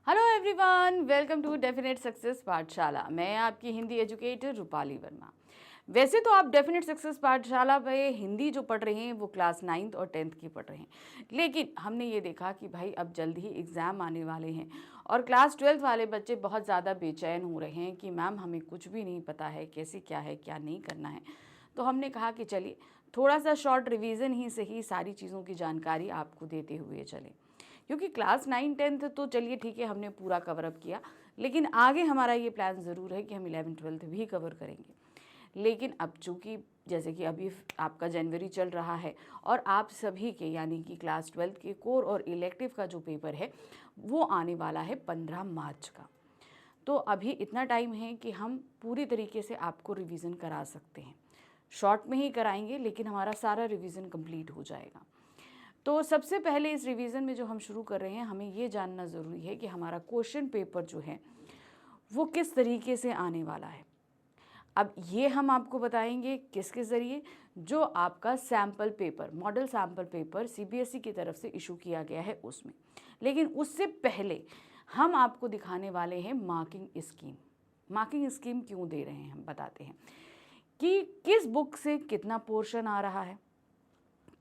Hello everyone, welcome to definite success पाठशाला। मैं आपकी हिंदी एजुकेटर रूपाली वर्मा। वैसे तो आप डेफिनेट सक्सेस पाठशाला पे हिंदी जो पढ़ रहे हैं वो क्लास 9th और 10th की पढ़ रहे हैं, लेकिन हमने ये देखा कि भाई अब जल्द ही एग्ज़ाम आने वाले हैं और क्लास 12th वाले बच्चे बहुत ज़्यादा बेचैन हो रहे हैं कि मैम हमें कुछ भी नहीं पता है, कैसे क्या है क्या नहीं करना है। तो हमने कहा कि चलिए थोड़ा सा शॉर्ट रिवीजन ही सही सारी चीज़ों की जानकारी आपको देते हुए चले, क्योंकि क्लास 9-10 तो चलिए ठीक है हमने पूरा कवर अप किया, लेकिन आगे हमारा ये प्लान ज़रूर है कि हम 11-12 भी कवर करेंगे। लेकिन अब चूँकि जैसे कि अभी आपका जनवरी चल रहा है और आप सभी के यानी कि क्लास 12 के कोर और इलेक्टिव का जो पेपर है वो आने वाला है 15 मार्च का। तो अभी इतना टाइम है कि हम पूरी तरीके से आपको रिवीजन करा सकते हैं। शॉर्ट में ही कराएंगे लेकिन हमारा सारा रिवीजन कंप्लीट हो जाएगा। तो सबसे पहले इस रिवीजन में जो हम शुरू कर रहे हैं, हमें ये जानना ज़रूरी है कि हमारा क्वेश्चन पेपर जो है वो किस तरीके से आने वाला है। अब ये हम आपको बताएंगे किसके ज़रिए, जो आपका sample paper, model sample paper CBSE की तरफ से इशू किया गया है उसमें। लेकिन उससे पहले हम आपको दिखाने वाले हैं मार्किंग स्कीम। मार्किंग स्कीम क्यों दे रहे हैं हम बताते हैं कि किस बुक से कितना पोर्शन आ रहा है,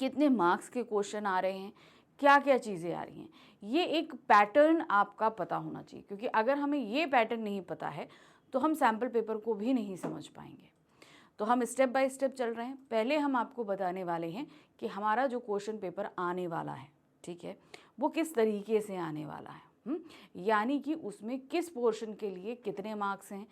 कितने मार्क्स के क्वेश्चन आ रहे हैं, क्या क्या चीज़ें आ रही हैं। ये एक पैटर्न आपका पता होना चाहिए, क्योंकि अगर हमें ये पैटर्न नहीं पता है तो हम सैम्पल पेपर को भी नहीं समझ पाएंगे। तो हम स्टेप बाय स्टेप चल रहे हैं। पहले हम आपको बताने वाले हैं कि हमारा जो क्वेश्चन पेपर आने वाला है, ठीक है, वो किस तरीके से आने वाला है। यानी कि उसमें किस पोर्शन के लिए कितने मार्क्स हैं,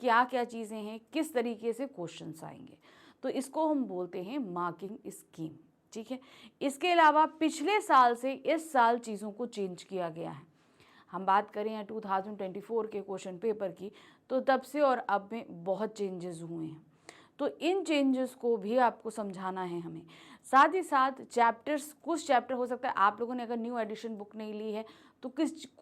क्या क्या चीज़ें हैं, किस तरीके से क्वेश्चंस आएंगे। तो इसको हम बोलते हैं मार्किंग स्कीम, ठीक है। इसके अलावा पिछले साल से इस साल चीज़ों को चेंज किया गया है। हम बात करें 2024 के क्वेश्चन पेपर की, तो तब से और अब में बहुत चेंजेस हुए हैं। तो इन चेंजेस को भी आपको समझाना है हमें। साथ ही साथ चैप्टर्स, कुछ चैप्टर हो सकता है आप लोगों ने अगर न्यू एडिशन बुक नहीं ली है तो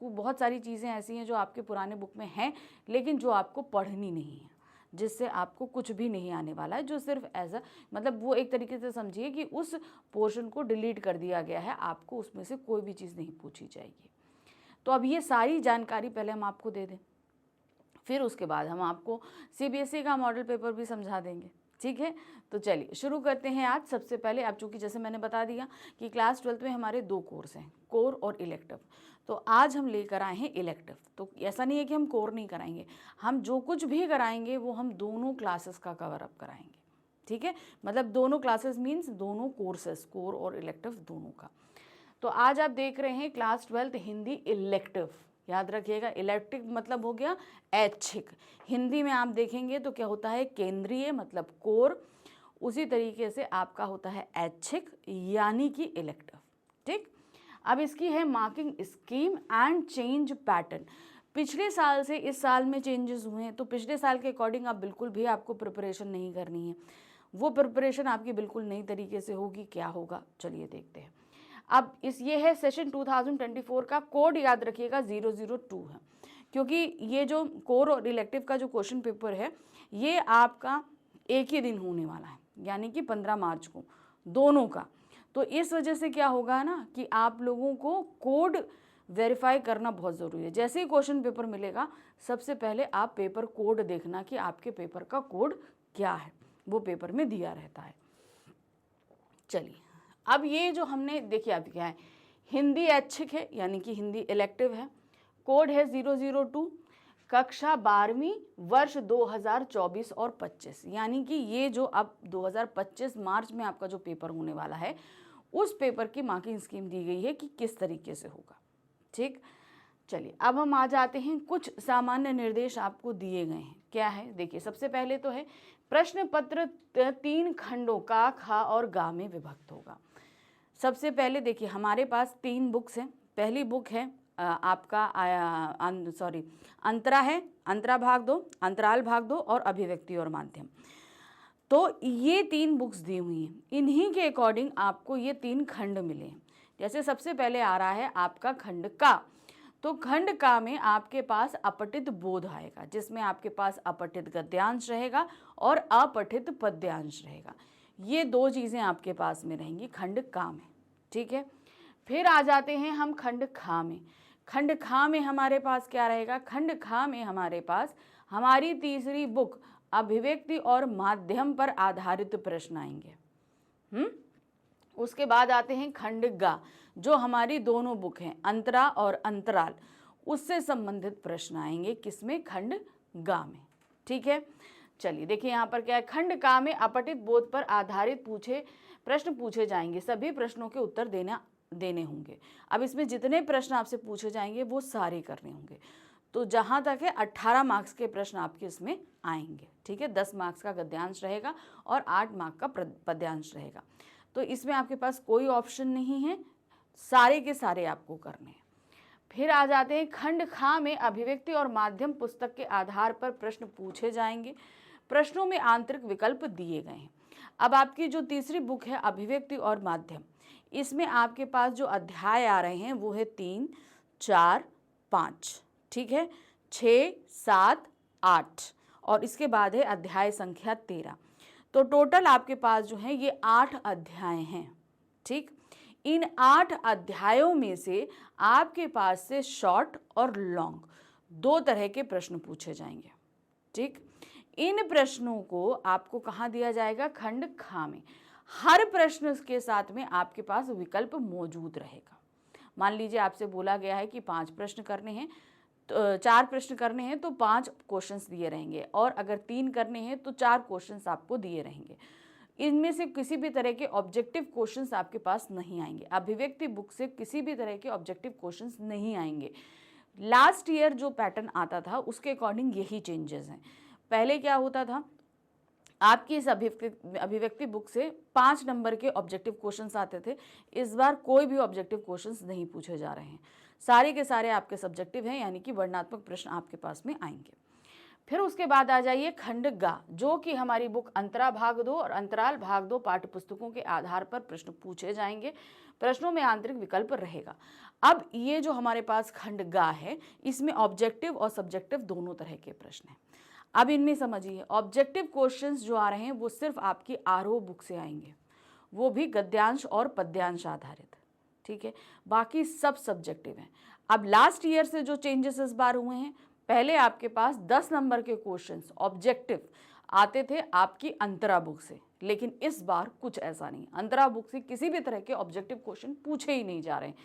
बहुत सारी चीज़ें ऐसी हैं जो आपके पुराने बुक में हैं लेकिन जो आपको पढ़नी नहीं है, जिससे आपको कुछ भी नहीं आने वाला है, जो सिर्फ एज अ मतलब वो एक तरीके से समझिए कि उस पोर्शन को डिलीट कर दिया गया है, आपको उसमें से कोई भी चीज़ नहीं पूछी जाएगी। तो अब ये सारी जानकारी पहले हम आपको दे दें, फिर उसके बाद हम आपको सीबीएसई का मॉडल पेपर भी समझा देंगे, ठीक है। तो चलिए शुरू करते हैं आज। सबसे पहले अब चूँकि जैसे मैंने बता दिया कि क्लास 12th में हमारे 2 कोर्स हैं, कोर और इलेक्टिव। तो आज हम लेकर आए हैं इलेक्टिव। तो ऐसा नहीं है कि हम कोर नहीं कराएंगे, हम जो कुछ भी कराएंगे वो हम दोनों क्लासेस का कवर अप कराएंगे, ठीक है। मतलब दोनों क्लासेस मीन्स दोनों कोर्सेस, कोर और इलेक्टिव दोनों का। तो आज आप देख रहे हैं क्लास 12th हिंदी इलेक्टिव। याद रखिएगा, इलेक्टिव मतलब हो गया ऐच्छिक। हिंदी में आप देखेंगे तो क्या होता है, केंद्रीय मतलब कोर, उसी तरीके से आपका होता है ऐच्छिक यानी कि इलेक्टिव, ठीक। अब इसकी है marking scheme and change pattern. पिछले साल से इस साल में चेंजेस हुए हैं, तो पिछले साल के अकॉर्डिंग आप बिल्कुल भी आपको प्रिपरेशन नहीं करनी है। वो प्रिपरेशन आपकी बिल्कुल नई तरीके से होगी। क्या होगा चलिए देखते हैं। अब ये है सेशन 2024 का कोड, याद रखिएगा 002 है, क्योंकि ये जो कोर और इलेक्टिव का जो क्वेश्चन पेपर है ये आपका एक ही दिन होने वाला है, यानी कि 15 मार्च को दोनों का। तो इस वजह से क्या होगा ना कि आप लोगों को कोड वेरीफाई करना बहुत ज़रूरी है। जैसे ही क्वेश्चन पेपर मिलेगा सबसे पहले आप पेपर कोड देखना कि आपके पेपर का कोड क्या है, वो पेपर में दिया रहता है। चलिए अब ये जो हमने देखिए, अब क्या है, हिंदी ऐच्छिक है यानी कि हिंदी इलेक्टिव है, कोड है 002, कक्षा 12वीं वर्ष 2024 और 25, यानी कि ये जो अब 2025 मार्च में आपका जो पेपर होने वाला है उस पेपर की मार्किंग स्कीम दी गई है कि किस तरीके से होगा, ठीक। चलिए अब हम आ जाते हैं, कुछ सामान्य निर्देश आपको दिए गए हैं। क्या है देखिए, सबसे पहले तो है प्रश्न पत्र 3 खंडों का, खा और गा में विभक्त होगा। सबसे पहले देखिए हमारे पास 3 बुक्स हैं। पहली बुक है आपका अंतरा है, अंतरा भाग 2, अंतराल भाग 2 और अभिव्यक्ति और माध्यम। तो ये 3 बुक्स दी हुई हैं, इन्हीं के अकॉर्डिंग आपको ये 3 खंड मिले हैं। जैसे सबसे पहले आ रहा है आपका खंड का, तो खंड का में आपके पास अपठित बोध आएगा, जिसमें आपके पास अपठित गद्यांश रहेगा और अपठित पद्यांश रहेगा। ये 2 चीज़ें आपके पास में रहेंगी खंड का में, ठीक है। फिर आ जाते हैं हम खंड खा में। खंड खा में हमारे पास क्या रहेगा, खंड खा में हमारे पास हमारी तीसरी बुक अभिव्यक्ति और माध्यम पर आधारित प्रश्न आएंगे। उसके बाद आते हैं खंड गा, जो हमारी दोनों बुक हैं अंतरा और अंतराल, उससे संबंधित प्रश्न आएंगे किसमें, खंड गा में। ठीक है, चलिए देखिए यहाँ पर क्या है, खंड का में अपठित बोध पर आधारित प्रश्न पूछे जाएंगे, सभी प्रश्नों के उत्तर देने होंगे। अब इसमें जितने प्रश्न आपसे पूछे जाएंगे वो सारे करने होंगे। तो जहाँ तक है 18 मार्क्स के प्रश्न आपके इसमें आएंगे। ठीक है, 10 मार्क्स का गद्यांश रहेगा और 8 मार्क्स का पद्यांश रहेगा। तो इसमें आपके पास कोई ऑप्शन नहीं है, सारे के सारे आपको करने हैं। फिर आ जाते हैं खंड खा में अभिव्यक्ति और माध्यम पुस्तक के आधार पर प्रश्न पूछे जाएंगे, प्रश्नों में आंतरिक विकल्प दिए गए हैं। अब आपकी जो तीसरी बुक है अभिव्यक्ति और माध्यम, इसमें आपके पास जो अध्याय आ रहे हैं वो है 3, 4, 5, ठीक है, 6, 7, 8 और इसके बाद है अध्याय संख्या 13। तो टोटल आपके पास जो है ये 8 अध्याय हैं। ठीक, इन 8 अध्यायों में से आपके पास से शॉर्ट और लॉन्ग 2 तरह के प्रश्न पूछे जाएंगे। ठीक, इन प्रश्नों को आपको कहाँ दिया जाएगा, खंड खा में। हर प्रश्न के साथ में आपके पास विकल्प मौजूद रहेगा। मान लीजिए आपसे बोला गया है कि 5 प्रश्न करने हैं, तो 4 प्रश्न करने हैं तो 5 क्वेश्चंस दिए रहेंगे, और अगर 3 करने हैं तो 4 क्वेश्चंस आपको दिए रहेंगे। इनमें से किसी भी तरह के ऑब्जेक्टिव क्वेश्चंस आपके पास नहीं आएंगे। अभिव्यक्ति बुक से किसी भी तरह के ऑब्जेक्टिव क्वेश्चंस नहीं आएंगे। लास्ट ईयर जो पैटर्न आता था उसके अकॉर्डिंग यही चेंजेस हैं। पहले क्या होता था, आपकी इस अभिव्यक्ति बुक से 5 नंबर के ऑब्जेक्टिव क्वेश्चंस आते थे। इस बार कोई भी ऑब्जेक्टिव क्वेश्चंस नहीं पूछे जा रहे हैं, सारे के सारे आपके सब्जेक्टिव हैं, यानी कि वर्णनात्मक प्रश्न आपके पास में आएंगे। फिर उसके बाद आ जाइए खंड गा, जो कि हमारी बुक अंतरा भाग 2 और अंतराल भाग 2 पाठ्य पुस्तकों के आधार पर प्रश्न पूछे जाएंगे, प्रश्नों में आंतरिक विकल्प रहेगा। अब ये जो हमारे पास खंड गा है, इसमें ऑब्जेक्टिव और सब्जेक्टिव दोनों तरह के प्रश्न हैं। अब इनमें समझिए, ऑब्जेक्टिव क्वेश्चंस जो आ रहे हैं वो सिर्फ आपकी आरओ बुक से आएंगे, वो भी गद्यांश और पद्यांश आधारित। ठीक है, बाकी सब सब्जेक्टिव हैं। अब लास्ट ईयर से जो चेंजेस इस बार हुए हैं, पहले आपके पास 10 नंबर के क्वेश्चंस ऑब्जेक्टिव आते थे आपकी अंतरा बुक से, लेकिन इस बार कुछ ऐसा नहीं। अंतरा बुक से किसी भी तरह के ऑब्जेक्टिव क्वेश्चन पूछे ही नहीं जा रहे हैं,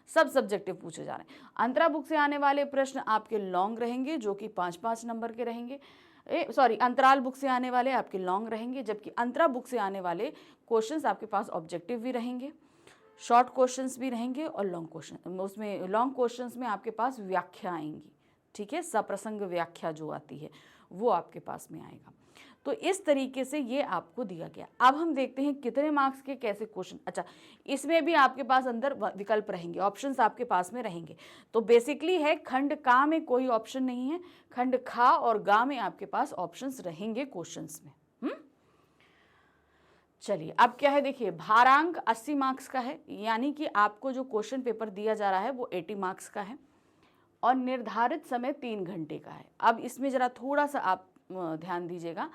सब सब्जेक्टिव पूछे जा रहे हैं। अंतरा बुक से आने वाले प्रश्न आपके लॉन्ग रहेंगे, जो कि 5-5 नंबर के रहेंगे। अंतराल बुक से आने वाले आपके लॉन्ग रहेंगे, जबकि अंतरा बुक से आने वाले क्वेश्चंस आपके पास ऑब्जेक्टिव भी रहेंगे, शॉर्ट क्वेश्चंस भी रहेंगे, और लॉन्ग क्वेश्चन, उसमें लॉन्ग क्वेश्चंस में आपके पास व्याख्या आएंगी। ठीक है, सप्रसंग व्याख्या जो आती है वो आपके पास में आएगा। तो इस तरीके से ये आपको दिया गया। अब हम देखते हैं कितने मार्क्स के कैसे क्वेश्चन। अच्छा, इसमें भी आपके पास अंदर विकल्प रहेंगे, ऑप्शंस आपके पास में रहेंगे। तो बेसिकली है खंड का में कोई ऑप्शन नहीं है, खंड खा और गा में आपके पास ऑप्शंस रहेंगे क्वेश्चंस में। चलिए, अब क्या है देखिए, भारांक 80 मार्क्स का है, यानी कि आपको जो क्वेश्चन पेपर दिया जा रहा है वो 80 मार्क्स का है, और निर्धारित समय 3 घंटे का है। अब इसमें जरा थोड़ा सा आप ध्यान दीजिएगा,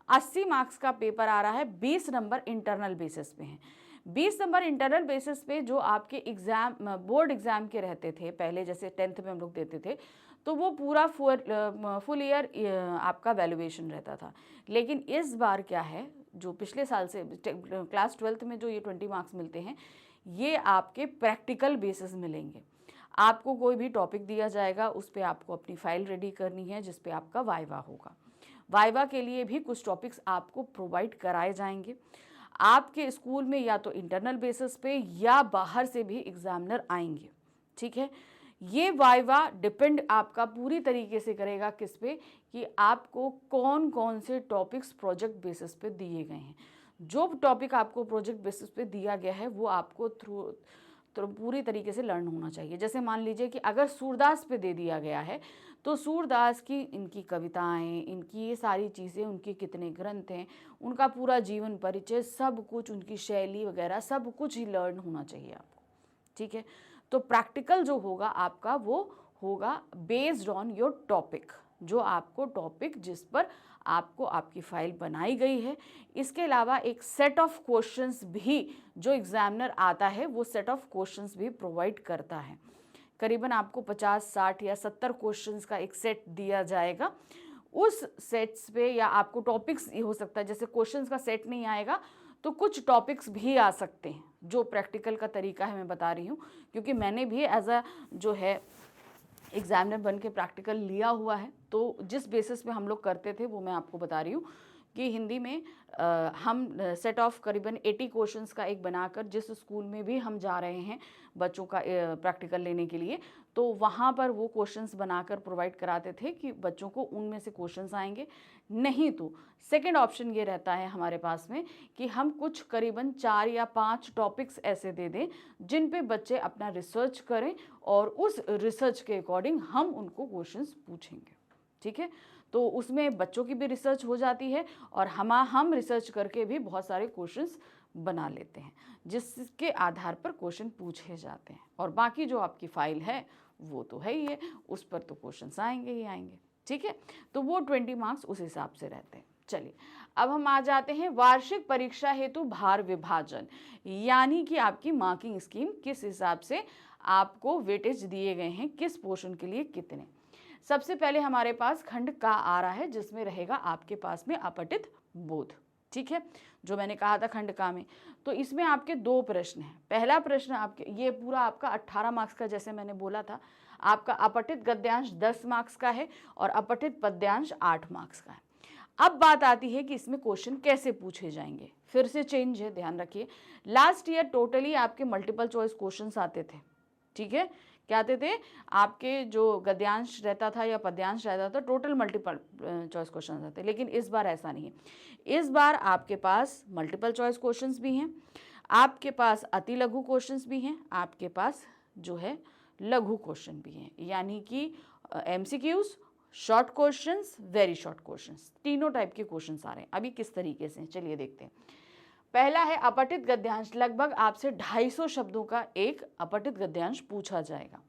80 मार्क्स का पेपर आ रहा है, 20 नंबर इंटरनल बेसिस पे हैं। 20 नंबर इंटरनल बेसिस पे जो आपके एग्जाम, बोर्ड एग्जाम के रहते थे पहले, जैसे 10th में हम लोग देते थे, तो वो पूरा फुल ईयर आपका वैल्यूएशन रहता था। लेकिन इस बार क्या है, जो पिछले साल से क्लास 12th में जो ये 20 मार्क्स मिलते हैं, ये आपके प्रैक्टिकल बेसिस मिलेंगे। आपको कोई भी टॉपिक दिया जाएगा, उस पर आपको अपनी फाइल रेडी करनी है, जिस पे आपका वाइवा होगा। वाइवा के लिए भी कुछ टॉपिक्स आपको प्रोवाइड कराए जाएंगे। आपके स्कूल में या तो इंटरनल बेसिस पे या बाहर से भी एग्जामिनर आएंगे। ठीक है, ये वाइवा डिपेंड आपका पूरी तरीके से करेगा किस पे, कि आपको कौन कौन से टॉपिक्स प्रोजेक्ट बेसिस पे दिए गए हैं। जो टॉपिक आपको प्रोजेक्ट बेसिस पे दिया गया है वो आपको तो पूरी तरीके से लर्न होना चाहिए। जैसे मान लीजिए कि अगर सूरदास पे दे दिया गया है, तो सूरदास की इनकी कविताएं, इनकी ये सारी चीज़ें, उनके कितने ग्रंथ हैं, उनका पूरा जीवन परिचय, सब कुछ, उनकी शैली वगैरह सब कुछ ही लर्न होना चाहिए आपको। ठीक है, तो प्रैक्टिकल जो होगा आपका वो होगा बेस्ड ऑन योर टॉपिक, जो आपको टॉपिक जिस पर आपको आपकी फाइल बनाई गई है। इसके अलावा एक सेट ऑफ क्वेश्चंस भी जो एग्जामिनर आता है वो सेट ऑफ क्वेश्चंस भी प्रोवाइड करता है, करीबन आपको 50, 60 या 70 क्वेश्चंस का एक सेट दिया जाएगा। उस सेट्स पे या आपको टॉपिक्स हो सकता है, जैसे क्वेश्चंस का सेट नहीं आएगा तो कुछ टॉपिक्स भी आ सकते हैं, जो प्रैक्टिकल का तरीका है मैं बता रही हूँ, क्योंकि मैंने भी एज अ जो है एग्जामिनर बन के प्रैक्टिकल लिया हुआ है, तो जिस बेसिस पे हम लोग करते थे वो मैं आपको बता रही हूँ कि हिंदी में हम सेट ऑफ करीबन 80 क्वेश्चंस का एक बनाकर, जिस स्कूल में भी हम जा रहे हैं बच्चों का प्रैक्टिकल लेने के लिए, तो वहाँ पर वो क्वेश्चंस बनाकर प्रोवाइड कराते थे कि बच्चों को उनमें से क्वेश्चंस आएंगे। नहीं तो सेकंड ऑप्शन ये रहता है हमारे पास में कि हम कुछ करीबन 4 या 5 टॉपिक्स ऐसे दे दें जिन पे बच्चे अपना रिसर्च करें और उस रिसर्च के अकॉर्डिंग हम उनको क्वेश्चंस पूछेंगे। ठीक है, तो उसमें बच्चों की भी रिसर्च हो जाती है और हम रिसर्च करके भी बहुत सारे क्वेश्चंस बना लेते हैं, जिसके आधार पर क्वेश्चन पूछे जाते हैं। और बाकी जो आपकी फाइल है वो तो है ही है, उस पर तो क्वेश्चंस आएंगे ही आएंगे। ठीक है, तो वो 20 मार्क्स उस हिसाब से रहते हैं। चलिए, अब हम आ जाते हैं वार्षिक परीक्षा हेतु भार विभाजन, यानी कि आपकी मार्किंग स्कीम किस हिसाब से आपको वेटेज दिए गए हैं, किस पोर्शन के लिए कितने। सबसे पहले हमारे पास खंड का आ रहा है, जिसमें रहेगा आपके पास में अपठित बोध। ठीक है, जो मैंने कहा था खंड का में, तो इसमें आपके 2 प्रश्न हैं। पहला प्रश्न आपके, ये पूरा आपका 18 मार्क्स का, जैसे मैंने बोला था, आपका अपठित गद्यांश 10 मार्क्स का है और अपठित पद्यांश 8 मार्क्स का है। अब बात आती है कि इसमें क्वेश्चन कैसे पूछे जाएंगे। फिर से चेंज है, ध्यान रखिए। लास्ट ईयर टोटली आपके मल्टीपल चॉइस क्वेश्चंस आते थे। ठीक है, क्या आते थे आपके, जो गद्यांश रहता था या पद्यांश रहता था, टोटल मल्टीपल चॉइस क्वेश्चन आते, लेकिन इस बार ऐसा नहीं है। इस बार आपके पास मल्टीपल चॉइस क्वेश्चंस भी हैं, आपके पास अति लघु क्वेश्चंस भी हैं, आपके पास जो है लघु क्वेश्चन भी हैं, यानी कि MCQs, short questions, very short questions, तीनों टाइप के क्वेश्चंस आ रहे हैं। अभी किस तरीके से, चलिए देखते हैं। पहला है अपठित गद्यांश। लगभग आपसे 250 शब्दों का एक अपठित गद्यांश पूछा जाएगा।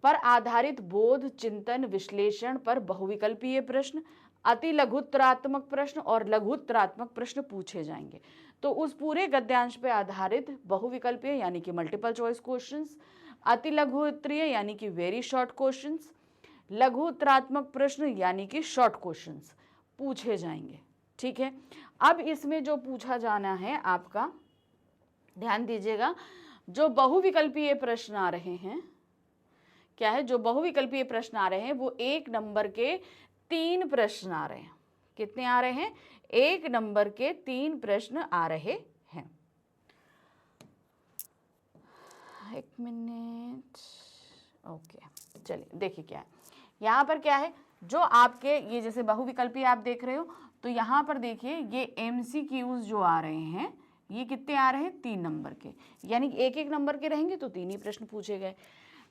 पर आधारित बोध, चिंतन, विश्लेषण पर बहुविकल्पीय प्रश्न, अति लघुत्तरात्मक प्रश्न और लघुत्तरात्मक प्रश्न पूछे जाएंगे। तो उस पूरे गद्यांश पे आधारित बहुविकल्पीय यानी कि मल्टीपल चॉइस क्वेश्चंस, अति लघु उत्तरीय यानी कि वेरी शॉर्ट क्वेश्चंस, लघु उत्तरात्मक प्रश्न यानी कि शॉर्ट क्वेश्चंस पूछे जाएंगे। ठीक है, अब इसमें जो पूछा जाना है आपका, ध्यान दीजिएगा, जो बहुविकल्पीय प्रश्न आ रहे हैं, क्या है, जो बहुविकल्पीय प्रश्न आ रहे हैं वो 1 नंबर के 3 प्रश्न आ रहे हैं। कितने आ रहे हैं? 1 नंबर के 3 प्रश्न आ रहे हैं। 1 मिनट, ओके, चलिए देखिए क्या है यहाँ पर। क्या है, जो आपके ये जैसे बहुविकल्पीय आप देख रहे हो, तो यहाँ पर देखिए ये MCQs जो आ रहे हैं, ये कितने आ रहे हैं? 3 नंबर के, यानी 1-1 नंबर के रहेंगे तो 3 ही प्रश्न पूछे गए।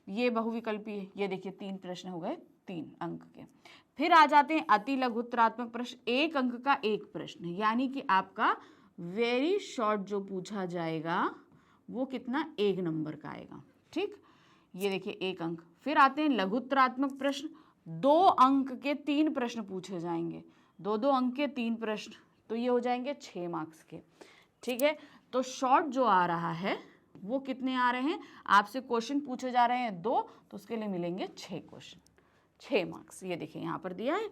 ये बहुविकल्पीय, ये देखिए 3 प्रश्न हो गए 3 अंक के। फिर आ जाते हैं अति लघुत्तरात्मक प्रश्न, 1 अंक का 1 प्रश्न, यानी कि आपका वेरी शॉर्ट जो पूछा जाएगा वो कितना? 1 नंबर का आएगा। ठीक, ये देखिए 1 अंक। फिर आते हैं लघुत्तरात्मक प्रश्न, 2 अंक के 3 प्रश्न पूछे जाएंगे, 2-2 अंक के 3 प्रश्न, तो ये हो जाएंगे 6 मार्क्स के। ठीक है, तो शॉर्ट जो आ रहा है वो कितने आ रहे हैं? आपसे क्वेश्चन पूछे जा रहे हैं 2, तो उसके लिए मिलेंगे 6 क्वेश्चन, 6 मार्क्स। ये देखिए यहाँ पर दिया है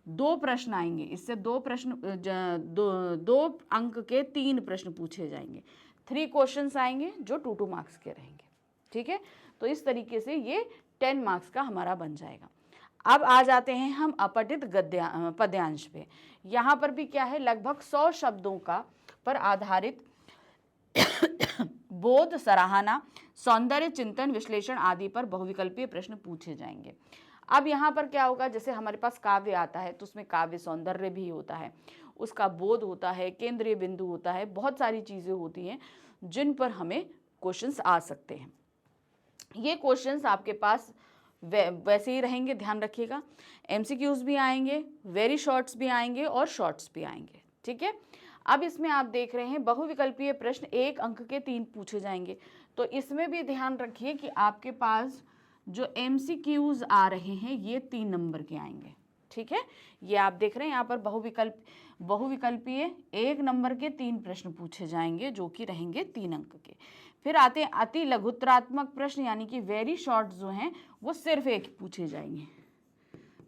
2 प्रश्न आएंगे, इससे 2 प्रश्न, 2 अंक के 3 प्रश्न पूछे जाएंगे, 3 क्वेश्चंस आएंगे जो 2-2 मार्क्स के रहेंगे। ठीक है, तो इस तरीके से ये 10 मार्क्स का हमारा बन जाएगा। अब आ जाते हैं हम अपठित पद्यांश पे। यहाँ पर भी क्या है, लगभग 100 शब्दों का पर आधारित बोध, सराहना, सौंदर्य, चिंतन, विश्लेषण आदि पर बहुविकल्पीय प्रश्न पूछे जाएंगे। अब यहाँ पर क्या होगा, जैसे हमारे पास काव्य आता है तो उसमें काव्य सौंदर्य भी होता है, उसका बोध होता है, केंद्रीय बिंदु होता है, बहुत सारी चीज़ें होती हैं जिन पर हमें क्वेश्चंस आ सकते हैं। ये क्वेश्चंस आपके पास वैसे ही रहेंगे, ध्यान रखिएगा। MCQs भी आएंगे, वेरी शॉर्ट्स भी आएंगे और शॉर्ट्स भी आएंगे। ठीक है, अब इसमें आप देख रहे हैं बहुविकल्पीय प्रश्न 1 अंक के 3 पूछे जाएंगे, तो इसमें भी ध्यान रखिए कि आपके पास जो MCQs आ रहे हैं ये 3 नंबर के आएंगे। ठीक है, ये आप देख रहे हैं यहाँ पर बहुविकल्पीय 1 नंबर के 3 प्रश्न पूछे जाएंगे जो कि रहेंगे 3 अंक के। फिर आते हैं अति लघुत्रात्मक प्रश्न, यानी कि वेरी शॉर्ट जो हैं वो सिर्फ एक पूछे जाएंगे।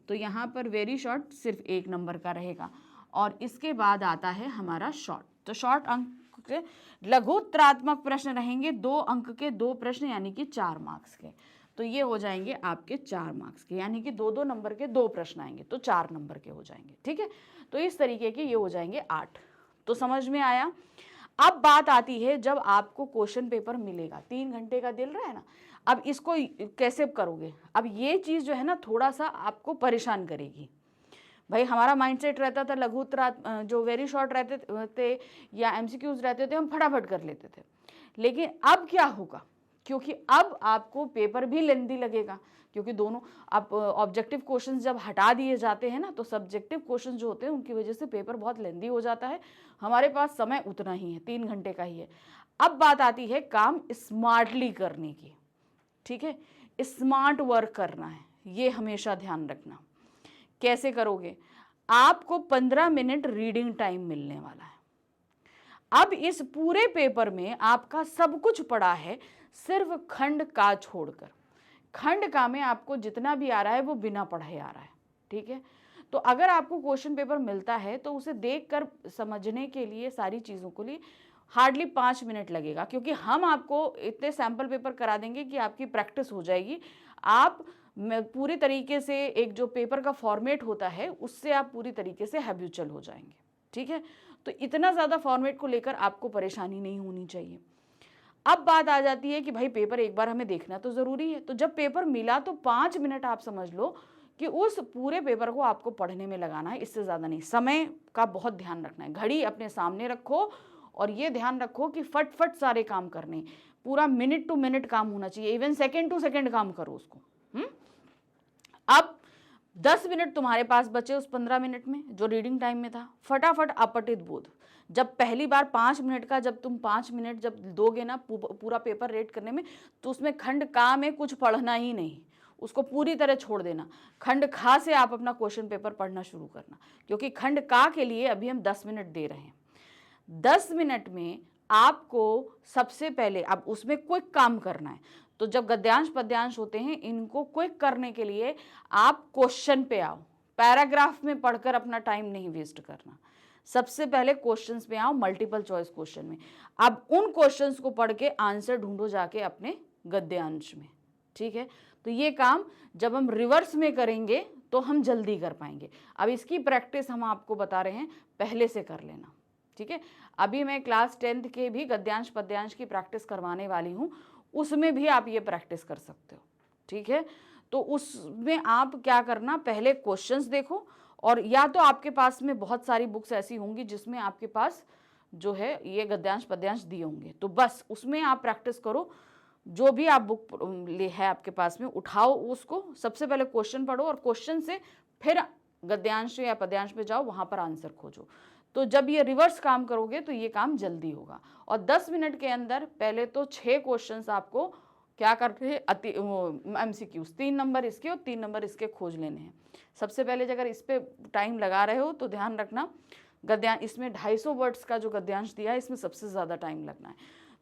तो यहाँ पर वेरी शॉर्ट सिर्फ 1 नंबर का रहेगा। और इसके बाद आता है हमारा शॉर्ट। तो शॉर्ट अंक के लघुत्रात्मक प्रश्न रहेंगे 2 अंक के 2 प्रश्न, यानी कि 4 मार्क्स के। तो ये हो जाएंगे आपके 4 मार्क्स के, यानी कि 2-2 नंबर के 2 प्रश्न आएंगे तो 4 नंबर के हो जाएंगे। ठीक है, तो इस तरीके के ये हो जाएंगे 8। तो समझ में आया। अब बात आती है जब आपको क्वेश्चन पेपर मिलेगा, 3 घंटे का दिल रहा है ना, अब इसको कैसे करोगे। अब ये चीज़ जो है ना थोड़ा सा आपको परेशान करेगी। भाई हमारा माइंडसेट रहता था जो वेरी शॉर्ट रहते थे या एमसीक्यूज रहते थे हम फटाफट कर लेते थे, लेकिन अब क्या होगा, क्योंकि अब आपको पेपर भी लेंदी लगेगा, क्योंकि दोनों अब ऑब्जेक्टिव क्वेश्चंस जब हटा दिए जाते हैं ना तो सब्जेक्टिव क्वेश्चंस जो होते हैं उनकी वजह से पेपर बहुत लेंदी हो जाता है। हमारे पास समय उतना ही है, 3 घंटे का ही है। अब बात आती है काम स्मार्टली करने की। ठीक है, स्मार्ट वर्क करना है, ये हमेशा ध्यान रखना। कैसे करोगे, आपको 15 मिनट रीडिंग टाइम मिलने वाला है। अब इस पूरे पेपर में आपका सब कुछ पड़ा है, सिर्फ खंड का छोड़कर। खंड का में आपको जितना भी आ रहा है वो बिना पढ़े आ रहा है। ठीक है, तो अगर आपको क्वेश्चन पेपर मिलता है तो उसे देखकर समझने के लिए सारी चीज़ों के लिए हार्डली 5 मिनट लगेगा, क्योंकि हम आपको इतने सैम्पल पेपर करा देंगे कि आपकी प्रैक्टिस हो जाएगी। आप पूरी तरीके से एक जो पेपर का फॉर्मेट होता है उससे आप पूरी तरीके से हैबिचुअल हो जाएंगे। ठीक है, तो इतना ज़्यादा फॉर्मेट को लेकर आपको परेशानी नहीं होनी चाहिए। अब बात आ जाती है कि भाई पेपर एक बार हमें देखना तो ज़रूरी है, तो जब पेपर मिला तो 5 मिनट आप समझ लो कि उस पूरे पेपर को आपको पढ़ने में लगाना है, इससे ज़्यादा नहीं। समय का बहुत ध्यान रखना है, घड़ी अपने सामने रखो और ये ध्यान रखो कि फट फट सारे काम करने, पूरा मिनट टू मिनट काम होना चाहिए, इवन सेकेंड टू सेकेंड काम करो उसको। अब 10 मिनट तुम्हारे पास बचे उस 15 मिनट में जो रीडिंग टाइम में था, फटाफट अपठित बोध। जब पहली बार 5 मिनट का जब तुम 5 मिनट जब दोगे ना पूरा पेपर रेड करने में, तो उसमें खंड का में कुछ पढ़ना ही नहीं, उसको पूरी तरह छोड़ देना। खंड खा से आप अपना क्वेश्चन पेपर पढ़ना शुरू करना, क्योंकि खंड का के लिए अभी हम 10 मिनट दे रहे हैं। 10 मिनट में आपको सबसे पहले अब उसमें क्विक काम करना है। तो जब गद्यांश पद्यांश होते हैं इनको क्विक करने के लिए आप क्वेश्चन पे आओ, पैराग्राफ में पढ़कर अपना टाइम नहीं वेस्ट करना। सबसे पहले क्वेश्चंस पे आओ, मल्टीपल चॉइस क्वेश्चन में। अब उन क्वेश्चंस को पढ़ के आंसर ढूंढो जाके अपने गद्यांश में। ठीक है, तो ये काम जब हम रिवर्स में करेंगे तो हम जल्दी कर पाएंगे। अब इसकी प्रैक्टिस हम आपको बता रहे हैं, पहले से कर लेना। ठीक है, अभी मैं क्लास 10th के भी गद्यांश पद्यांश की प्रैक्टिस करवाने वाली हूँ, उसमें भी आप ये प्रैक्टिस कर सकते हो। ठीक है, तो उसमें आप क्या करना, पहले क्वेश्चंस देखो, और या तो आपके पास में बहुत सारी बुक्स ऐसी होंगी जिसमें आपके पास जो है ये गद्यांश पद्यांश दिए होंगे, तो बस उसमें आप प्रैक्टिस करो। जो भी आप बुक ले है आपके पास में, उठाओ उसको, सबसे पहले क्वेश्चन पढ़ो और क्वेश्चन से फिर गद्यांश या पद्यांश पे जाओ, वहाँ पर आंसर खोजो। तो जब ये रिवर्स काम करोगे तो ये काम जल्दी होगा। और 10 मिनट के अंदर पहले तो 6 क्वेश्चंस आपको क्या करते हैं, एमसीक्यूज 3 नंबर इसके और 3 नंबर इसके खोज लेने हैं। सबसे पहले अगर इस पे टाइम लगा रहे हो तो ध्यान रखना, गद्यांश इसमें 250 वर्ड्स का जो गद्यांश दिया है इसमें सबसे ज़्यादा टाइम लगना है।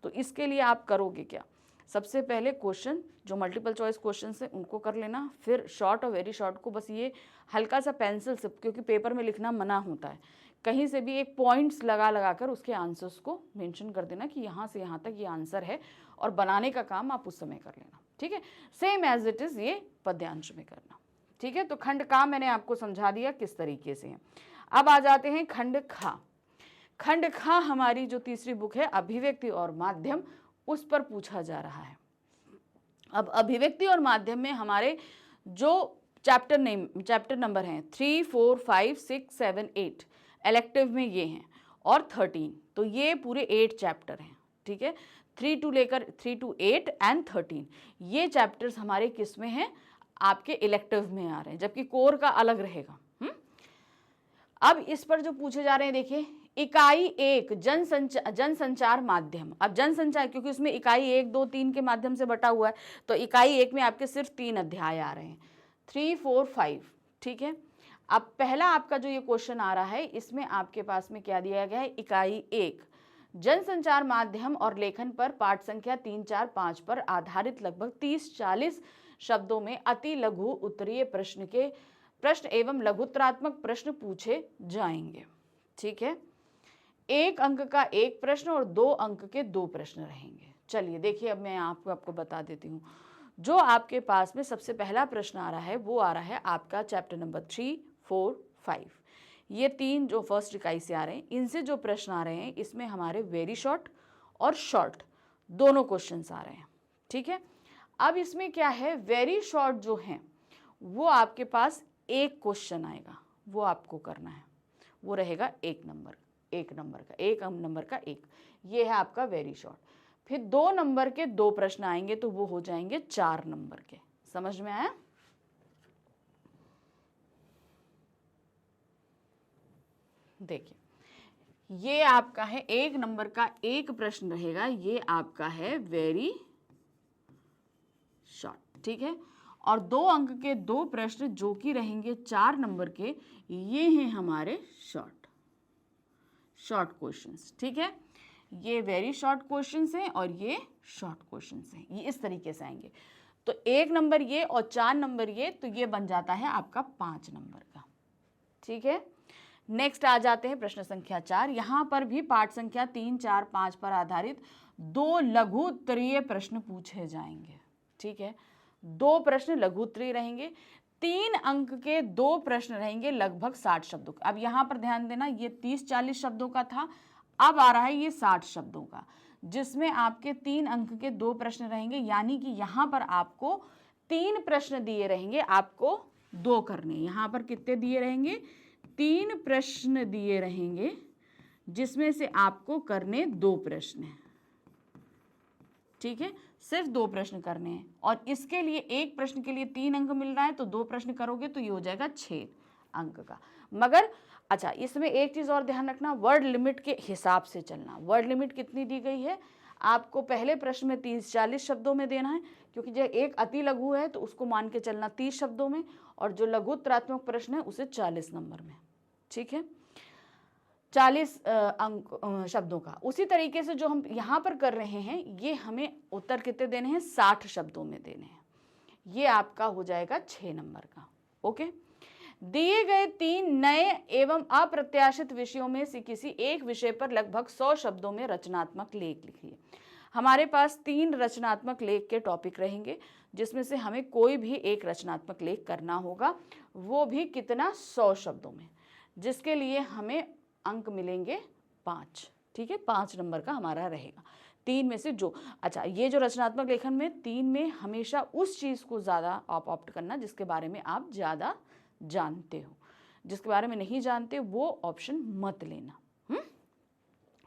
तो इसके लिए आप करोगे क्या, सबसे पहले क्वेश्चन जो मल्टीपल चॉइस क्वेश्चन है उनको कर लेना, फिर शॉर्ट और वेरी शॉर्ट को बस ये हल्का सा पेंसिल से, क्योंकि पेपर में लिखना मना होता है, कहीं से भी एक पॉइंट्स लगा कर उसके आंसर्स को मेंशन कर देना कि यहाँ से यहाँ तक ये आंसर है, और बनाने का काम आप उस समय कर लेना। ठीक है, सेम एज इट इज़ ये पद्यांश में करना। ठीक है, तो खंड का मैंने आपको समझा दिया किस तरीके से है। अब आ जाते हैं खंड खा। खंड खा हमारी जो तीसरी बुक है अभिव्यक्ति और माध्यम, उस पर पूछा जा रहा है। अब अभिव्यक्ति और माध्यम में हमारे जो चैप्टर नंबर हैं 3, 4, 5, 6, 7, 8 इलेक्टिव में ये हैं, और 13, तो ये पूरे 8 चैप्टर हैं। ठीक है, 3 to 8 एंड 13 ये चैप्टर्स हमारे किस में हैं, आपके इलेक्टिव में आ रहे हैं, जबकि कोर का अलग रहेगा। अब इस पर जो पूछे जा रहे हैं देखिए, इकाई 1 जनसंचार माध्यम। अब जनसंचार क्योंकि उसमें इकाई 1, 2, 3 के माध्यम से बटा हुआ है, तो इकाई 1 में आपके सिर्फ 3 अध्याय आ रहे हैं, 3, 4, 5। ठीक है, अब पहला आपका जो ये क्वेश्चन आ रहा है इसमें आपके पास में क्या दिया गया है, इकाई 1 जनसंचार माध्यम और लेखन पर पाठ संख्या 3, 4, 5 पर आधारित लगभग 30-40 शब्दों में अति लघु उत्तरीय प्रश्न एवं लघुत्तरात्मक प्रश्न पूछे जाएंगे। ठीक है, 1 अंक का 1 प्रश्न और 2 अंक के 2 प्रश्न रहेंगे। चलिए देखिए, अब मैं आपको बता देती हूँ। जो आपके पास में सबसे पहला प्रश्न आ रहा है वो आ रहा है आपका चैप्टर नंबर 3, 4, 5। ये 3 जो फर्स्ट इकाई से आ रहे हैं, इनसे जो प्रश्न आ रहे हैं इसमें हमारे वेरी शॉर्ट और शॉर्ट दोनों क्वेश्चंस आ रहे हैं। ठीक है, अब इसमें क्या है, वेरी शॉर्ट जो हैं वो आपके पास 1 क्वेश्चन आएगा, वो आपको करना है, वो रहेगा 1 नंबर का 1। ये है आपका वेरी शॉर्ट। फिर 2 नंबर के 2 प्रश्न आएंगे तो वो हो जाएंगे 4 नंबर के। समझ में आया? देखिए, ये आपका है 1 नंबर का 1 प्रश्न रहेगा, ये आपका है वेरी शॉर्ट। ठीक है, और 2 अंक के 2 प्रश्न जो कि रहेंगे 4 नंबर के, ये हैं हमारे शॉर्ट क्वेश्चंस। ठीक है, ये वेरी शॉर्ट क्वेश्चंस हैं और ये शॉर्ट क्वेश्चंस हैं, ये इस तरीके से आएंगे। तो 1 नंबर ये और 4 नंबर ये, तो ये बन जाता है आपका 5 नंबर का। ठीक है, नेक्स्ट आ जाते हैं प्रश्न संख्या 4। यहाँ पर भी पाठ संख्या 3, 4, 5 पर आधारित 2 लघु उत्तरीय प्रश्न पूछे जाएंगे। ठीक है, 2 प्रश्न लघु उत्तरीय रहेंगे, 3 अंक के 2 प्रश्न रहेंगे लगभग 60 शब्दों का। अब यहाँ पर ध्यान देना, ये 30-40 शब्दों का था, अब आ रहा है ये 60 शब्दों का, जिसमें आपके 3 अंक के 2 प्रश्न रहेंगे। यानी कि यहाँ पर आपको 3 प्रश्न दिए रहेंगे, आपको 2 करने। यहाँ पर कितने दिए रहेंगे? 3 प्रश्न दिए रहेंगे, जिसमें से आपको करने 2 प्रश्न हैं। ठीक है, सिर्फ 2 प्रश्न करने हैं, और इसके लिए 1 प्रश्न के लिए 3 अंक मिल रहा है, तो 2 प्रश्न करोगे तो ये हो जाएगा 6 अंक का। मगर अच्छा, इसमें एक चीज़ और ध्यान रखना, वर्ड लिमिट के हिसाब से चलना। वर्ड लिमिट कितनी दी गई है आपको? पहले प्रश्न में 30-40 शब्दों में देना है, क्योंकि जो एक अति लघु है तो उसको मान के चलना 30 शब्दों में, और जो लघुत्तरात्मक प्रश्न है उसे 40 नंबर में। ठीक है, 40 अंक शब्दों का। उसी तरीके से जो हम यहाँ पर कर रहे हैं, ये हमें उत्तर कितने देने हैं? 60 शब्दों में देने हैं। ये आपका हो जाएगा 6 नंबर का। ओके, दिए गए 3 नए एवं अप्रत्याशित विषयों में से किसी एक विषय पर लगभग 100 शब्दों में रचनात्मक लेख लिखिए। हमारे पास 3 रचनात्मक लेख के टॉपिक रहेंगे, जिसमें से हमें कोई भी एक रचनात्मक लेख करना होगा, वो भी कितना? 100 शब्दों में, जिसके लिए हमें अंक मिलेंगे 5। ठीक है, 5 नंबर का हमारा रहेगा। 3 में से जो, अच्छा, ये जो रचनात्मक लेखन में 3 में हमेशा उस चीज़ को ज़्यादा आप ऑप्ट करना जिसके बारे में आप ज़्यादा जानते हो। जिसके बारे में नहीं जानते वो ऑप्शन मत लेना।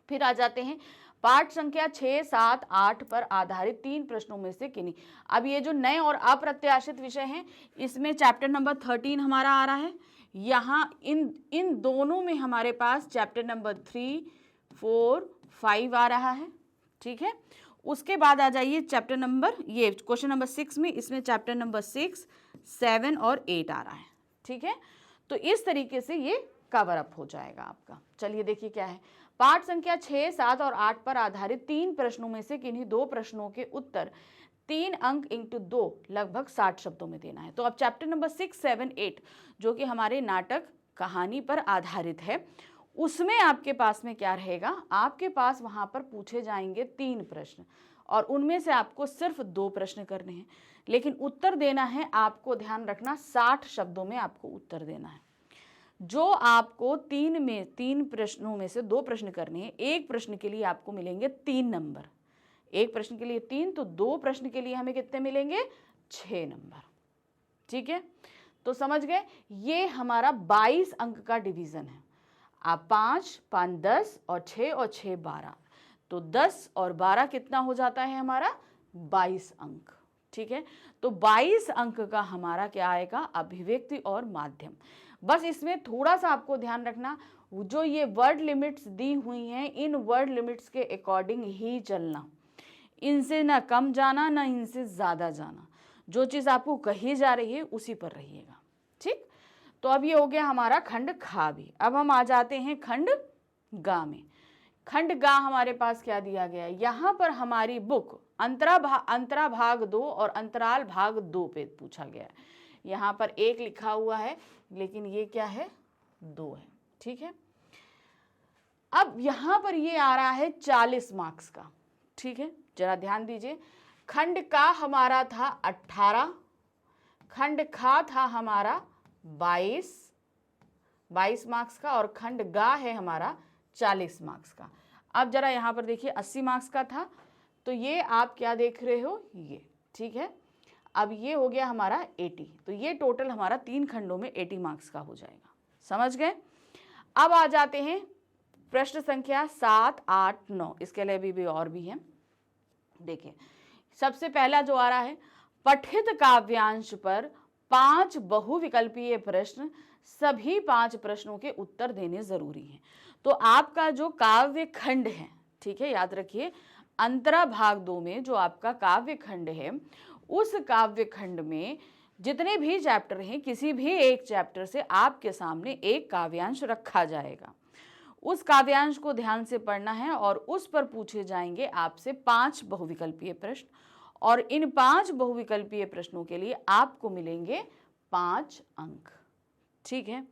फिर आ जाते हैं पाठ संख्या 6, 7, 8 पर आधारित 3 प्रश्नों में से किन्हीं। अब ये जो नए और अप्रत्याशित विषय हैं, इसमें चैप्टर नंबर 13 हमारा आ रहा है। यहाँ इन दोनों में हमारे पास चैप्टर नंबर 3, 4, 5 आ रहा है। ठीक है, उसके बाद आ जाइए चैप्टर नंबर, ये क्वेश्चन नंबर 6 में, इसमें चैप्टर नंबर 6, 7 और 8 आ रहा है। ठीक है, तो इस तरीके से ये कवर अप हो जाएगा आपका। चलिए देखिए क्या है, पाठ संख्या 6, 7 और 8 पर आधारित 3 प्रश्नों में से किन्हीं 2 प्रश्नों के उत्तर 3 अंक इंटू 2 लगभग 60 शब्दों में देना है। तो अब चैप्टर नंबर 6, 7, 8 जो कि हमारे नाटक कहानी पर आधारित है, उसमें आपके पास में क्या रहेगा? आपके पास वहाँ पर पूछे जाएंगे 3 प्रश्न, और उनमें से आपको सिर्फ 2 प्रश्न करने हैं, लेकिन उत्तर देना है आपको, ध्यान रखना, 60 शब्दों में आपको उत्तर देना है। जो आपको 3 प्रश्नों में से 2 प्रश्न करने हैं, 1 प्रश्न के लिए आपको मिलेंगे 3 नंबर। 1 प्रश्न के लिए 3, तो 2 प्रश्न के लिए हमें कितने मिलेंगे? 6 नंबर। ठीक है, तो समझ गए, ये हमारा 22 अंक का डिवीजन है। आप 5, 5, 10 और 6 और 6, 12, तो 10 और 12 कितना हो जाता है हमारा? 22 अंक। ठीक है, तो 22 अंक का हमारा क्या आएगा? अभिव्यक्ति और माध्यम। बस इसमें थोड़ा सा आपको ध्यान रखना, जो ये वर्ड लिमिट्स दी हुई हैं, इन वर्ड लिमिट्स के अकॉर्डिंग ही चलना, इनसे ना कम जाना ना इनसे ज़्यादा जाना। जो चीज़ आपको कही जा रही है उसी पर रहिएगा। ठीक, तो अब ये हो गया हमारा खंड खा भी। अब हम आ जाते हैं खंड गा में। खंड गा हमारे पास क्या दिया गया है, यहाँ पर हमारी बुक अंतरा भाग 2 और अंतराल भाग 2 पे पूछा गया है। यहाँ पर 1 लिखा हुआ है लेकिन ये क्या है, 2 है। ठीक है, अब यहाँ पर ये आ रहा है 40 मार्क्स का। ठीक है, जरा ध्यान दीजिए, खंड का हमारा था 18, खंड खा था हमारा 22 मार्क्स का, और खंड गा है हमारा 40 मार्क्स का। अब जरा यहाँ पर देखिए 80 मार्क्स का था, तो ये आप क्या देख रहे हो, ये। ठीक है, अब ये हो गया हमारा 80, तो ये टोटल हमारा 3 खंडों में 80 मार्क्स का हो जाएगा। समझ गए। अब आ जाते हैं प्रश्न संख्या 7, 8, 9, इसके लिए भी और भी हैं। देखिए, सबसे पहला जो आ रहा है, पठित काव्यांश पर 5 बहुविकल्पीय प्रश्न, सभी 5 प्रश्नों के उत्तर देने जरूरी हैं। तो आपका जो काव्य खंड है, ठीक है, याद रखिए, अंतरा भाग 2 में जो आपका काव्य खंड है, उस काव्य खंड में जितने भी चैप्टर हैं, किसी भी एक चैप्टर से आपके सामने एक काव्यांश रखा जाएगा। उस काव्यांश को ध्यान से पढ़ना है और उस पर पूछे जाएंगे आपसे 5 बहुविकल्पीय प्रश्न, और इन 5 बहुविकल्पीय प्रश्नों के लिए आपको मिलेंगे 5 अंक। ठीक है,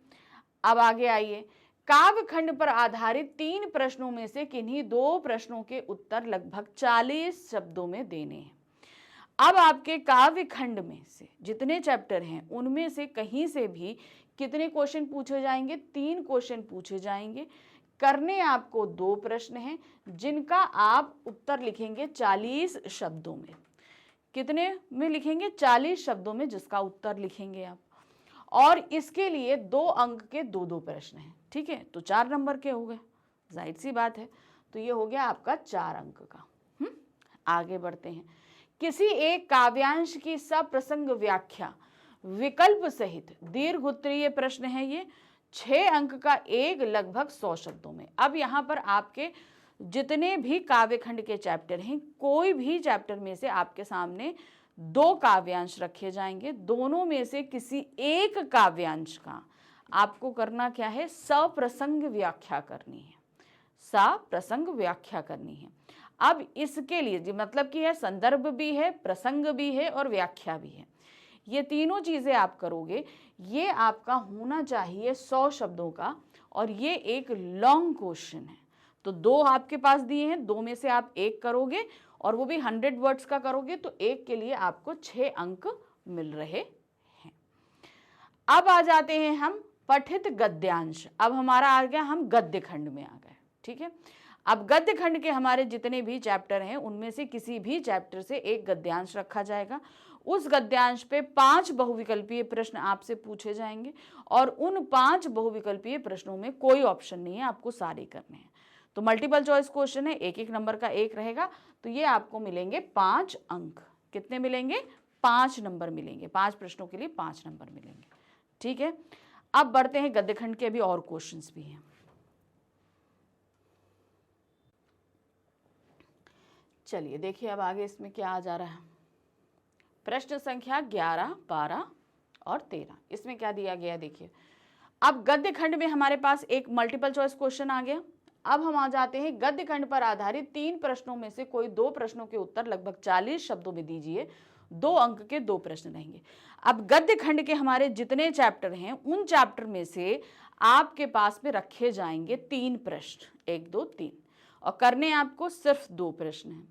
अब आगे आइए, काव्य खंड पर आधारित 3 प्रश्नों में से किन्हीं 2 प्रश्नों के उत्तर लगभग 40 शब्दों में देने हैं। अब आपके काव्य खंड में से जितने चैप्टर हैं, उनमें से कहीं से भी कितने क्वेश्चन पूछे जाएंगे, 3 क्वेश्चन पूछे जाएंगे। करने आपको 2 प्रश्न हैं, जिनका आप उत्तर लिखेंगे 40 शब्दों में। कितने में लिखेंगे, 40 शब्दों में जिसका उत्तर लिखेंगे आप, और इसके लिए 2 अंक के 2-2 प्रश्न हैं। ठीक है, तो 4 नंबर के हो गए, जाहिर सी बात है। तो ये हो गया आपका 4 अंक का। आगे बढ़ते हैं, किसी एक काव्यांश की सप्रसंग व्याख्या विकल्प सहित दीर्घ उत्तरीय प्रश्न है ये, 6 अंक का एक, लगभग 100 शब्दों में। अब यहाँ पर आपके जितने भी काव्य खंड के चैप्टर हैं, कोई भी चैप्टर में से आपके सामने 2 काव्यांश रखे जाएंगे। दोनों में से किसी एक काव्यांश का आपको करना क्या है, सप्रसंग व्याख्या करनी है। सप्रसंग व्याख्या करनी है। अब इसके लिए मतलब कि है संदर्भ भी है, प्रसंग भी है और व्याख्या भी है। ये तीनों चीजें आप करोगे, ये आपका होना चाहिए 100 शब्दों का, और ये एक लॉन्ग क्वेश्चन है। तो 2 आपके पास दिए हैं, 2 में से आप 1 करोगे, और वो भी 100 वर्ड्स का करोगे, तो 1 के लिए आपको 6 अंक मिल रहे हैं। अब आ जाते हैं हम पठित गद्यांश। अब हमारा आ गया, हम गद्य खंड में आ गए। ठीक है, अब गद्य खंड के हमारे जितने भी चैप्टर हैं, उनमें से किसी भी चैप्टर से एक गद्यांश रखा जाएगा। उस गद्यांश पे 5 बहुविकल्पीय प्रश्न आपसे पूछे जाएंगे, और उन 5 बहुविकल्पीय प्रश्नों में कोई ऑप्शन नहीं है, आपको सारे करने हैं। तो मल्टीपल चॉइस क्वेश्चन है, 1-1 नंबर का 1 रहेगा, तो ये आपको मिलेंगे 5 अंक। कितने मिलेंगे, 5 नंबर मिलेंगे। 5 प्रश्नों के लिए 5 नंबर मिलेंगे। ठीक है, अब बढ़ते हैं, गद्य खंड के भी और क्वेश्चंस भी हैं। चलिए देखिए, अब आगे इसमें क्या आ जा रहा है। प्रश्न संख्या 11, 12 और 13, इसमें क्या दिया गया देखिए। अब गद्य खंड में हमारे पास एक मल्टीपल चॉइस क्वेश्चन आ गया। अब हम आ जाते हैं, गद्य खंड पर आधारित 3 प्रश्नों में से कोई 2 प्रश्नों के उत्तर लगभग 40 शब्दों में दीजिए। 2 अंक के 2 प्रश्न रहेंगे। अब गद्य खंड के हमारे जितने चैप्टर हैं, उन चैप्टर में से आपके पास में रखे जाएंगे 3 प्रश्न, 1, 2, 3, और करने आपको सिर्फ 2 प्रश्न हैं,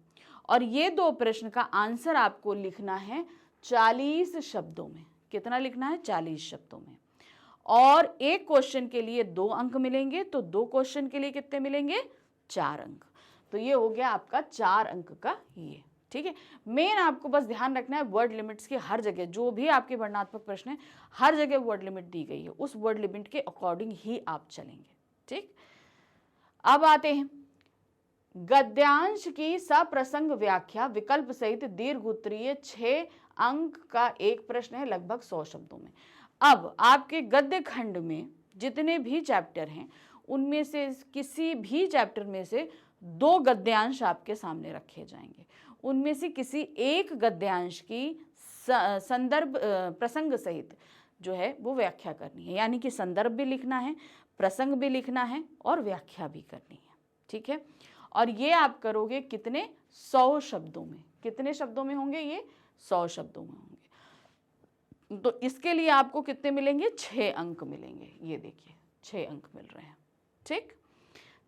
और ये 2 प्रश्न का आंसर आपको लिखना है 40 शब्दों में। कितना लिखना है, 40 शब्दों में। और एक क्वेश्चन के लिए 2 अंक मिलेंगे, तो 2 क्वेश्चन के लिए कितने मिलेंगे, 4 अंक। तो ये हो गया आपका 4 अंक का ये। ठीक है, मेन आपको बस ध्यान रखना है, वर्ड लिमिट्स की हर जगह, जो भी आपके वर्णनात्मक प्रश्न है, हर जगह वर्ड लिमिट दी गई है, उस वर्ड लिमिट के अकॉर्डिंग ही आप चलेंगे। ठीक, अब आते हैं, गद्यांश की सप्रसंग व्याख्या विकल्प सहित दीर्घ उत्तरीय 6 अंक का एक प्रश्न है, लगभग 100 शब्दों में। अब आपके गद्य खंड में जितने भी चैप्टर हैं, उनमें से किसी भी चैप्टर में से 2 गद्यांश आपके सामने रखे जाएंगे। उनमें से किसी एक गद्यांश की संदर्भ प्रसंग सहित जो है वो व्याख्या करनी है, यानी कि संदर्भ भी लिखना है, प्रसंग भी लिखना है और व्याख्या भी करनी है। ठीक है। और ये आप करोगे कितने, 100 शब्दों में। कितने शब्दों में होंगे ये, 100 शब्दों में होंगे। तो इसके लिए आपको कितने मिलेंगे, 6 अंक मिलेंगे। ये देखिए 6 अंक मिल रहे हैं, ठीक।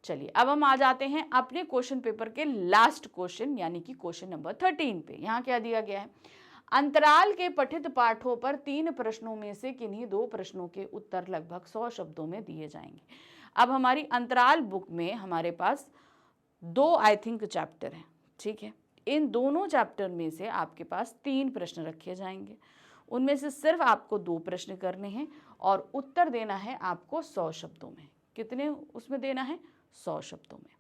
चलिए अब हम आ जाते हैं अपने क्वेश्चन पेपर के लास्ट क्वेश्चन यानी कि क्वेश्चन नंबर 13 पे। यहाँ क्या दिया गया है, अंतराल के पठित पाठों पर 3 प्रश्नों में से किन्हीं 2 प्रश्नों के उत्तर लगभग 100 शब्दों में दिए जाएंगे। अब हमारी अंतराल बुक में हमारे पास 2 आई थिंक चैप्टर हैं, ठीक है। इन दोनों चैप्टर में से आपके पास 3 प्रश्न रखे जाएंगे। उनमें से सिर्फ आपको 2 प्रश्न करने हैं और उत्तर देना है आपको 100 शब्दों में। कितने उसमें देना है, 100 शब्दों में।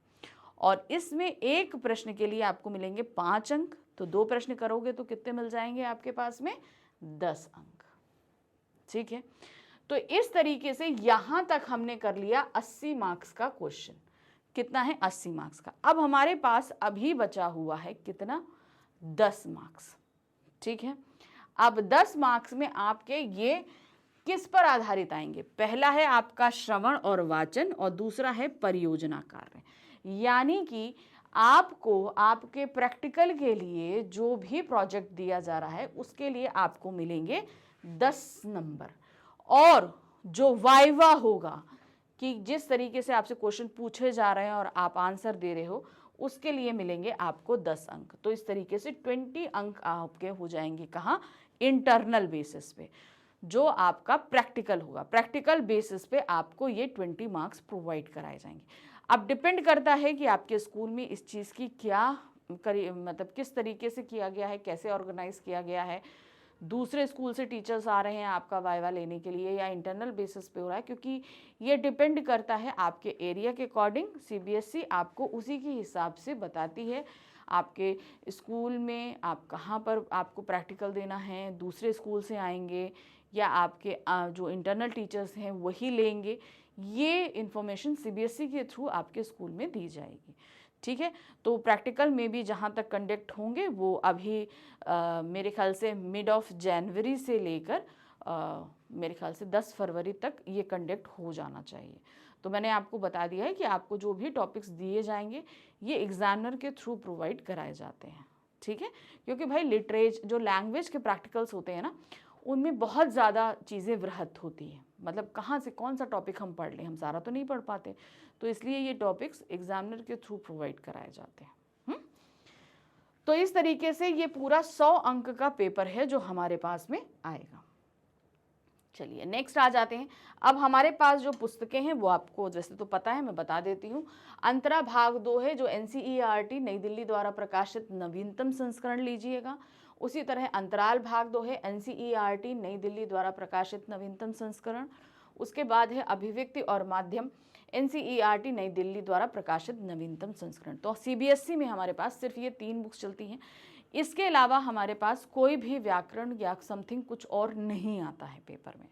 और इसमें एक प्रश्न के लिए आपको मिलेंगे 5 अंक। तो 2 प्रश्न करोगे तो कितने मिल जाएंगे आपके पास में, 10 अंक, ठीक है। तो इस तरीके से यहां तक हमने कर लिया 80 मार्क्स का क्वेश्चन। कितना है, 80 मार्क्स का। अब हमारे पास अभी बचा हुआ है कितना, 10 मार्क्स, ठीक है। अब 10 मार्क्स में आपके ये किस पर आधारित आएंगे, पहला है आपका श्रवण और वाचन और दूसरा है परियोजना कार्य। यानी कि आपको आपके प्रैक्टिकल के लिए जो भी प्रोजेक्ट दिया जा रहा है उसके लिए आपको मिलेंगे 10 नंबर। और जो वाइवा होगा कि जिस तरीके से आपसे क्वेश्चन पूछे जा रहे हैं और आप आंसर दे रहे हो, उसके लिए मिलेंगे आपको 10 अंक। तो इस तरीके से 20 अंक आपके हो जाएंगे कहाँ, इंटरनल बेसिस पे। जो आपका प्रैक्टिकल होगा, प्रैक्टिकल बेसिस पे आपको ये 20 मार्क्स प्रोवाइड कराए जाएंगे। अब डिपेंड करता है कि आपके स्कूल में इस चीज़ की क्या मतलब किस तरीके से किया गया है, कैसे ऑर्गेनाइज किया गया है। दूसरे स्कूल से टीचर्स आ रहे हैं आपका वाइवा लेने के लिए या इंटरनल बेसिस पे हो रहा है, क्योंकि ये डिपेंड करता है आपके एरिया के अकॉर्डिंग। सीबीएसई आपको उसी के हिसाब से बताती है आपके स्कूल में आप कहाँ पर आपको प्रैक्टिकल देना है, दूसरे स्कूल से आएंगे या आपके जो इंटरनल टीचर्स हैं वही लेंगे। ये इन्फॉर्मेशन सीबीएसई के थ्रू आपके स्कूल में दी जाएगी, ठीक है। तो प्रैक्टिकल में भी जहाँ तक कंडक्ट होंगे वो अभी मेरे ख्याल से मिड ऑफ जनवरी से लेकर मेरे ख्याल से 10 फरवरी तक ये कंडक्ट हो जाना चाहिए। तो मैंने आपको बता दिया है कि आपको जो भी टॉपिक्स दिए जाएंगे ये एग्जामिनर के थ्रू प्रोवाइड कराए जाते हैं, ठीक है। क्योंकि भाई लिटरेचर जो लैंग्वेज के प्रैक्टिकल्स होते हैं ना, उनमें बहुत ज़्यादा चीज़ें वृहत होती हैं। मतलब कहाँ से कौन सा टॉपिक हम पढ़ लें, हम सारा तो नहीं पढ़ पाते। तो इसलिए ये टॉपिक्स एग्जामिनर के थ्रू प्रोवाइड कराए जाते हैं। तो इस तरीके से ये पूरा 100 अंक का पेपर है जो हमारे पास में आएगा। चलिए नेक्स्ट आ जाते हैं। अब हमारे पास जो पुस्तकें हैं वो आपको वैसे तो पता है, मैं बता देती हूँ। अंतरा भाग 2 है जो एनसीईआरटी नई दिल्ली द्वारा प्रकाशित नवीनतम संस्करण लीजिएगा। उसी तरह अंतराल भाग 2 है एनसीईआरटी नई दिल्ली द्वारा प्रकाशित नवीनतम संस्करण। उसके बाद है अभिव्यक्ति और माध्यम, एनसीईआरटी नई दिल्ली द्वारा प्रकाशित नवीनतम संस्करण। तो सीबीएसई में हमारे पास सिर्फ ये 3 बुक्स चलती हैं। इसके अलावा हमारे पास कोई भी व्याकरण या समथिंग कुछ और नहीं आता है पेपर में,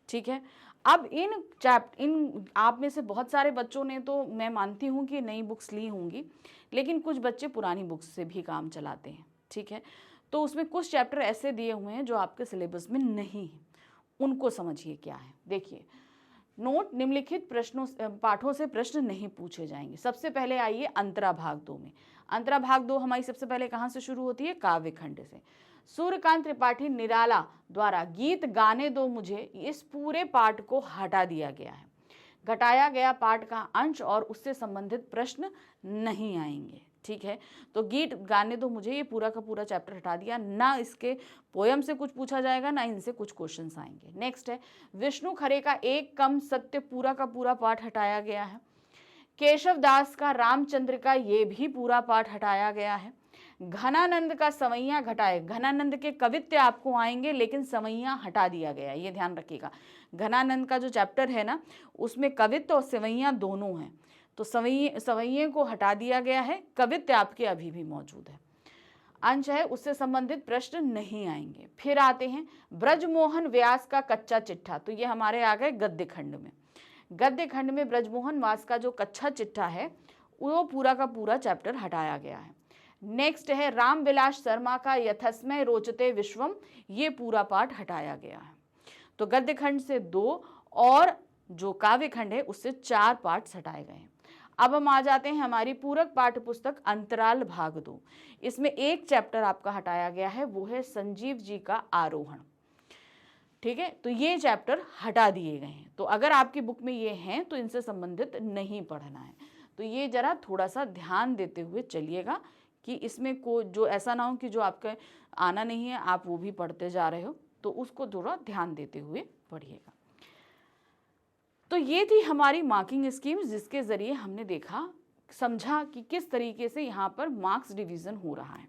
ठीक है। अब इन आप में से बहुत सारे बच्चों ने तो मैं मानती हूँ कि नई बुक्स ली होंगी, लेकिन कुछ बच्चे पुरानी बुक्स से भी काम चलाते हैं, ठीक है। तो उसमें कुछ चैप्टर ऐसे दिए हुए हैं जो आपके सिलेबस में नहीं है, उनको समझिए क्या है। देखिए नोट, निम्नलिखित पाठों से प्रश्न नहीं पूछे जाएंगे। सबसे पहले आइए अंतरा भाग 2 में। अंतरा भाग 2 हमारी सबसे पहले कहाँ से शुरू होती है, काव्य खंड से। सूर्यकांत त्रिपाठी निराला द्वारा गीत गाने दो मुझे, इस पूरे पाठ को हटा दिया गया है। घटाया गया पाठ का अंश और उससे संबंधित प्रश्न नहीं आएंगे, ठीक है। तो गीत गाने दो मुझे, ये पूरा का पूरा चैप्टर हटा दिया। ना इसके पोयम से कुछ पूछा जाएगा, ना इनसे कुछ क्वेश्चंस आएंगे। नेक्स्ट है विष्णु खरे का एक कम सत्य, पूरा का पूरा पाठ हटाया गया है। केशव दास का रामचंद्र का ये भी पूरा पाठ हटाया गया है। घनानंद का सवैया घटाए, घनानंद के कवित्य आपको आएंगे लेकिन सवैया हटा दिया गया, ये ध्यान रखिएगा। घनानंद का जो चैप्टर है ना, उसमें कवित्य और सवैया दोनों हैं, तो सवैये को हटा दिया गया है। कवित्य आपके अभी भी मौजूद है। अंश है उससे संबंधित प्रश्न नहीं आएंगे। फिर आते हैं ब्रजमोहन व्यास का कच्चा चिट्ठा, तो ये हमारे आ गए गद्य खंड में। गद्य खंड में ब्रजमोहन व्यास का जो कच्चा चिट्ठा है वो पूरा का पूरा चैप्टर हटाया गया है। नेक्स्ट है रामविलास शर्मा का यथस्मय रोचते विश्वम, ये पूरा पाठ हटाया गया है। तो गद्य खंड से 2 और जो काव्य खंड है उससे 4 पार्ट्स हटाए गए हैं। अब हम आ जाते हैं हमारी पूरक पाठ्य पुस्तक अंतराल भाग 2। इसमें एक चैप्टर आपका हटाया गया है, वो है संजीव जी का आरोहण। ठीक है, तो ये चैप्टर हटा दिए गए हैं। तो अगर आपकी बुक में ये हैं तो इनसे संबंधित नहीं पढ़ना है। तो ये जरा थोड़ा सा ध्यान देते हुए चलिएगा कि इसमें को जो ऐसा ना हो कि जो आपका आना नहीं है आप वो भी पढ़ते जा रहे हो, तो उसको थोड़ा ध्यान देते हुए पढ़िएगा। तो ये थी हमारी मार्किंग स्कीम, जिसके ज़रिए हमने देखा, समझा कि किस तरीके से यहाँ पर मार्क्स डिवीज़न हो रहा है।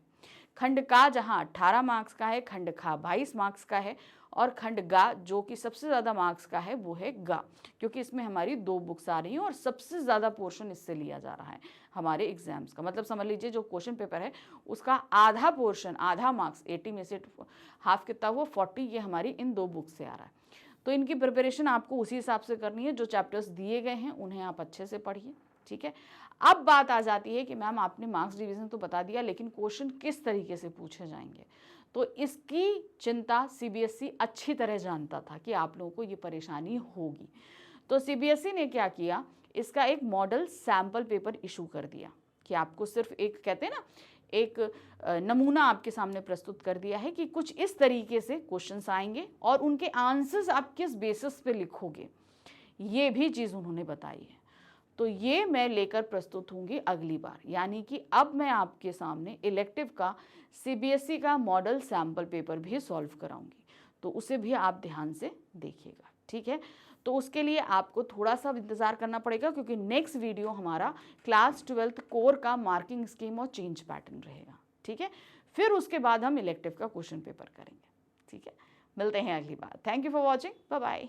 खंड का जहाँ 18 मार्क्स का है, खंड खा 22 मार्क्स का है, और खंड गा जो कि सबसे ज़्यादा मार्क्स का है वो है गा, क्योंकि इसमें हमारी 2 बुक्स आ रही हैं और सबसे ज़्यादा पोर्शन इससे लिया जा रहा है हमारे एग्जाम्स का। मतलब समझ लीजिए जो क्वेश्चन पेपर है उसका आधा पोर्शन, आधा मार्क्स 80 में से हाफ कितना हुआ 40, ये हमारी इन 2 बुक्स से आ रहा है। तो इनकी प्रिपरेशन आपको उसी हिसाब से करनी है। जो चैप्टर्स दिए गए हैं उन्हें आप अच्छे से पढ़िए। ठीक है, अब बात आ जाती है कि मैम आपने मार्क्स डिवीज़न तो बता दिया, लेकिन क्वेश्चन किस तरीके से पूछे जाएंगे। तो इसकी चिंता सीबीएसई अच्छी तरह जानता था कि आप लोगों को ये परेशानी होगी। तो सीबीएसई ने क्या किया, इसका एक मॉडल सैम्पल पेपर इशू कर दिया कि आपको सिर्फ एक, कहते हैं ना, एक नमूना आपके सामने प्रस्तुत कर दिया है कि कुछ इस तरीके से क्वेश्चंस आएंगे और उनके आंसर्स आप किस बेसिस पे लिखोगे, ये भी चीज़ उन्होंने बताई है। तो ये मैं लेकर प्रस्तुत होंगी अगली बार, यानी कि अब मैं आपके सामने इलेक्टिव का सीबीएसई का मॉडल सैम्पल पेपर भी सॉल्व कराऊंगी, तो उसे भी आप ध्यान से देखिएगा। ठीक है, तो उसके लिए आपको थोड़ा सा इंतज़ार करना पड़ेगा, क्योंकि नेक्स्ट वीडियो हमारा क्लास 12th कोर का मार्किंग स्कीम और चेंज पैटर्न रहेगा। ठीक है, फिर उसके बाद हम इलेक्टिव का क्वेश्चन पेपर करेंगे। ठीक है, मिलते हैं अगली बार। Thank you for watching, bye bye.